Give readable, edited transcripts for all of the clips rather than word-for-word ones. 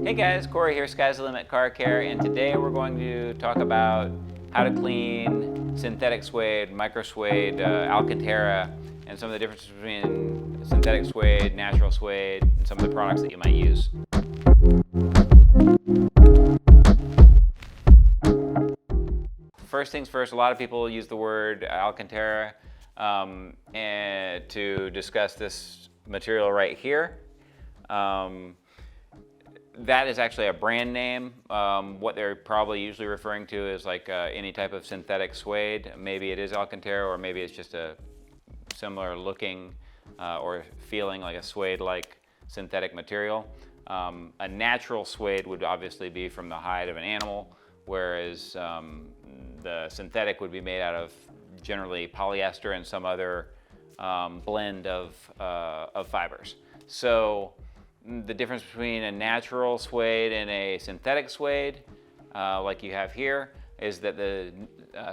Hey guys, Corey here, Sky's the Limit Car Care, and today we're going to talk about how to clean synthetic suede, micro suede, Alcantara, and some of the differences between synthetic suede, natural suede, and some of the products that you might use. First things first, a lot of people use the word Alcantara and to discuss this material right here. That is actually a brand name. What they're probably usually referring to is like any type of synthetic suede. Maybe it is Alcantara, or maybe it's just a similar looking or feeling like a suede-like synthetic material. A natural suede would obviously be from the hide of an animal, whereas the synthetic would be made out of generally polyester and some other blend of fibers. So the difference between a natural suede and a synthetic suede, like you have here, is that the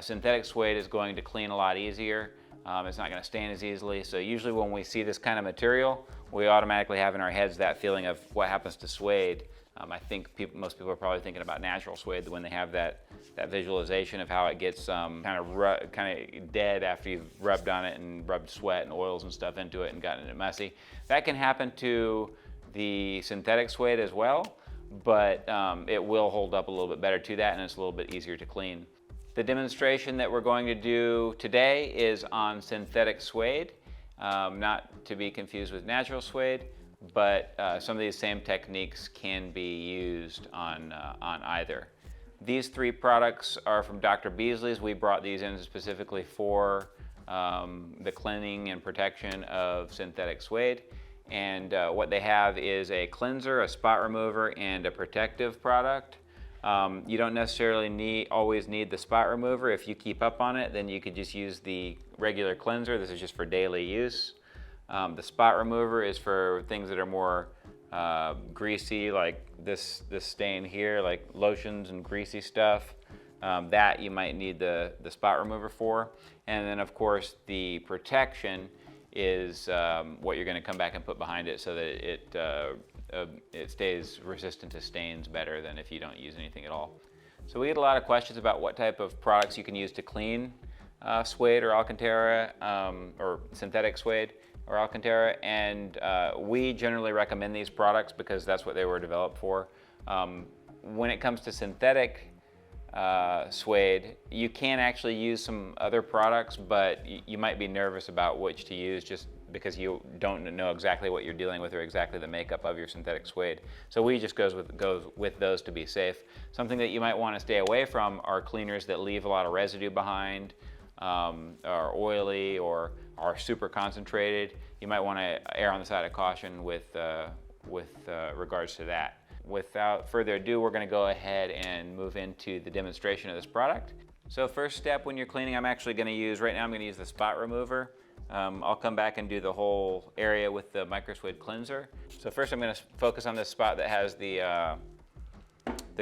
synthetic suede is going to clean a lot easier. It's not going to stain as easily. So usually when we see this kind of material, we automatically have in our heads that feeling of what happens to suede. I think most people are probably thinking about natural suede when they have that visualization of how it gets kind of dead after you've rubbed on it and rubbed sweat and oils and stuff into it and gotten it messy. That can happen to the synthetic suede as well, but it will hold up a little bit better to that, and it's a little bit easier to clean. The demonstration that we're going to do today is on synthetic suede, not to be confused with natural suede, but some of these same techniques can be used on either. These three products are from Dr.Beasley's. We brought these in specifically for the cleaning and protection of synthetic suede. And what they have is a cleanser, a spot remover, and a protective product. You don't necessarily always need the spot remover. If you keep up on it, then you could just use the regular cleanser. This is just for daily use. The spot remover is for things that are more greasy, like this stain here, like lotions and greasy stuff. That you might need the spot remover for. And then of course the protection is what you're going to come back and put behind it so that it stays resistant to stains better than if you don't use anything at all. So we get a lot of questions about what type of products you can use to clean suede or Alcantara, or synthetic suede or Alcantara, and we generally recommend these products because that's what they were developed for. When it comes to synthetic suede, you can actually use some other products, but you might be nervous about which to use just because you don't know exactly what you're dealing with or exactly the makeup of your synthetic suede. So we just goes with those to be safe. Something that you might want to stay away from are cleaners that leave a lot of residue behind, are oily or are super concentrated. You might want to err on the side of caution with regards to that. Without further ado, we're going to go ahead and move into the demonstration of this product. So first step when you're cleaning, I'm actually going to use, right now I'm going to use the spot remover. I'll come back and do the whole area with the micro suede cleanser. So first I'm going to focus on this spot that has the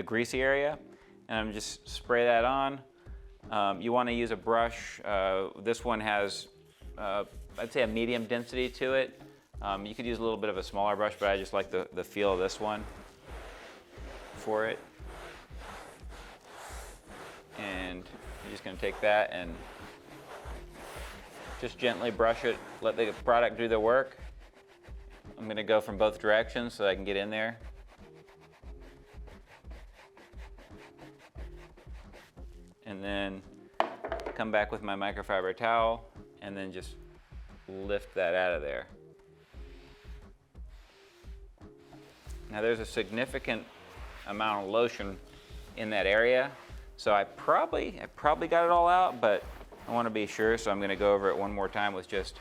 greasy area, and I'm just spray that on. You want to use a brush. This one has, I'd say, a medium density to it. You could use a little bit of a smaller brush, but I just like the feel of this one for it. And you're just going to take that and just gently brush it, let the product do the work. I'm going to go from both directions so I can get in there. And then come back with my microfiber towel and then just lift that out of there. Now there's a significant amount of lotion in that area, so I probably got it all out, but I want to be sure, so I'm going to go over it one more time with just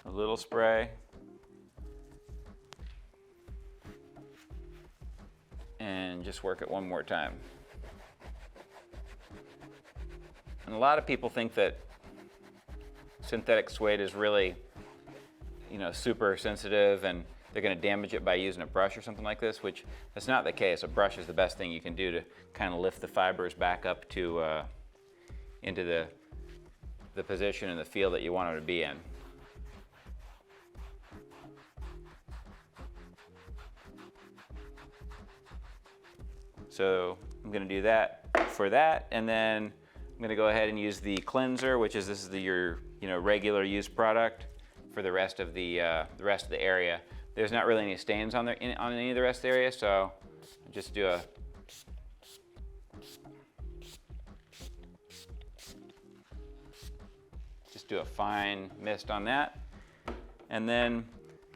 a little spray and just work it one more time. And a lot of people think that synthetic suede is really, super sensitive and they're going to damage it by using a brush or something like this, which that's not the case. A brush is the best thing you can do to kind of lift the fibers back up to into the position and the feel that you want them to be in. So I'm going to do that for that, and then I'm going to go ahead and use the cleanser, which is your regular use product for the rest of the area. There's not really any stains on any of the rest of the area, so just do a fine mist on that. And then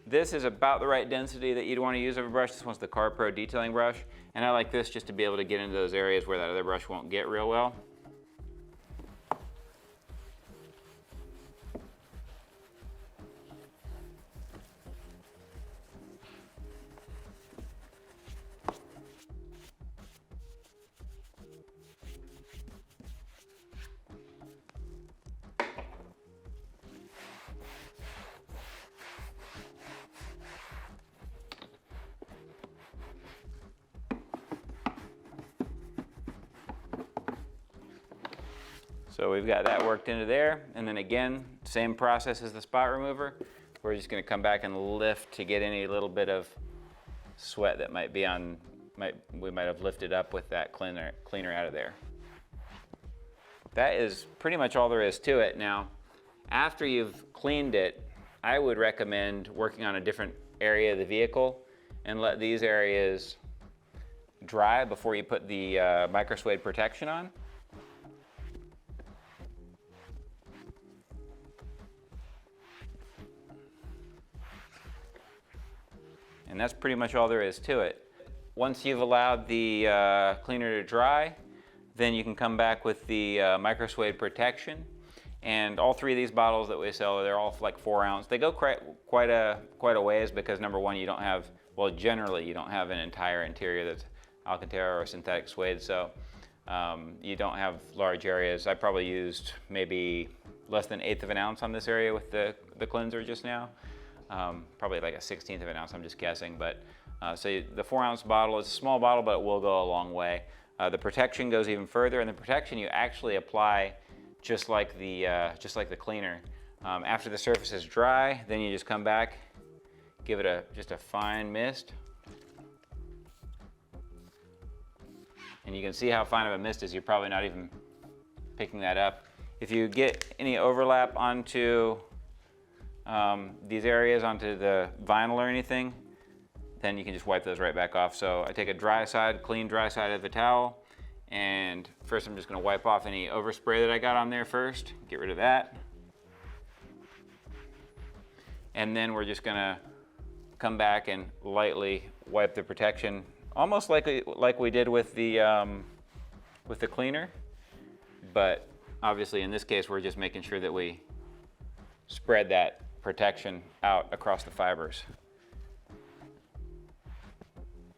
this is about the right density that you'd want to use of a brush. This one's the Car Pro detailing brush, and I like this just to be able to get into those areas where that other brush won't get real well. So we've got that worked into there, and then again, same process as the spot remover. We're just going to come back and lift to get any little bit of sweat that might be we might have lifted up with that cleaner out of there. That is pretty much all there is to it. Now, after you've cleaned it, I would recommend working on a different area of the vehicle and let these areas dry before you put the micro suede protection on. And that's pretty much all there is to it. Once you've allowed the cleaner to dry, then you can come back with the micro suede protection. And all three of these bottles that we sell, they're all like 4 ounce. They go quite a ways because number one, you don't have, well, generally you don't have an entire interior that's Alcantara or synthetic suede, so you don't have large areas. I probably used maybe less than 1/8 of an ounce on this area with the cleanser just now. Probably like a 1/16 of an ounce, I'm just guessing, but so the 4 ounce bottle is a small bottle, but it will go a long way. The protection goes even further, and the protection you actually apply just like the cleaner. After the surface is dry, then you just come back, give it just a fine mist, and you can see how fine of a mist is. You're probably not even picking that up. If you get any overlap onto these areas, onto the vinyl or anything, then you can just wipe those right back off. So I take a clean dry side of the towel, and first I'm just going to wipe off any overspray that I got on there first, get rid of that. And then we're just going to come back and lightly wipe the protection, almost like we did with the cleaner, but obviously in this case we're just making sure that we spread that protection out across the fibers.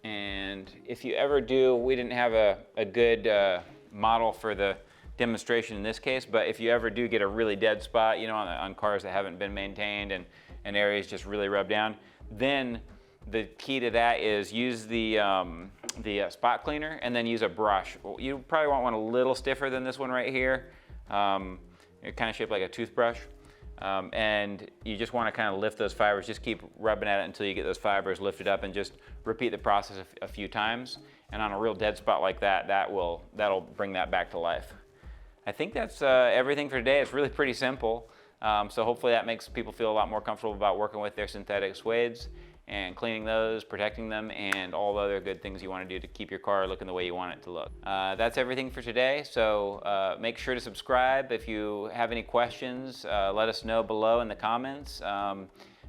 And if you ever do, we didn't have a good model for the demonstration in this case, but if you ever do get a really dead spot, on cars that haven't been maintained and areas just really rubbed down, then the key to that is use the spot cleaner and then use a brush. You probably want one a little stiffer than this one right here. It's kind of shaped like a toothbrush. And you just want to kind of lift those fibers. Just keep rubbing at it until you get those fibers lifted up, and just repeat the process a few times. And on a real dead spot like that, that'll bring that back to life. I think that's everything for today. It's really pretty simple. So hopefully that makes people feel a lot more comfortable about working with their synthetic suedes and cleaning those, protecting them, and all the other good things you want to do to keep your car looking the way you want it to look. That's everything for today, so make sure to subscribe. If you have any questions, let us know below in the comments.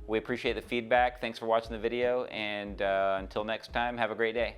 We appreciate the feedback. Thanks for watching the video, and until next time, have a great day.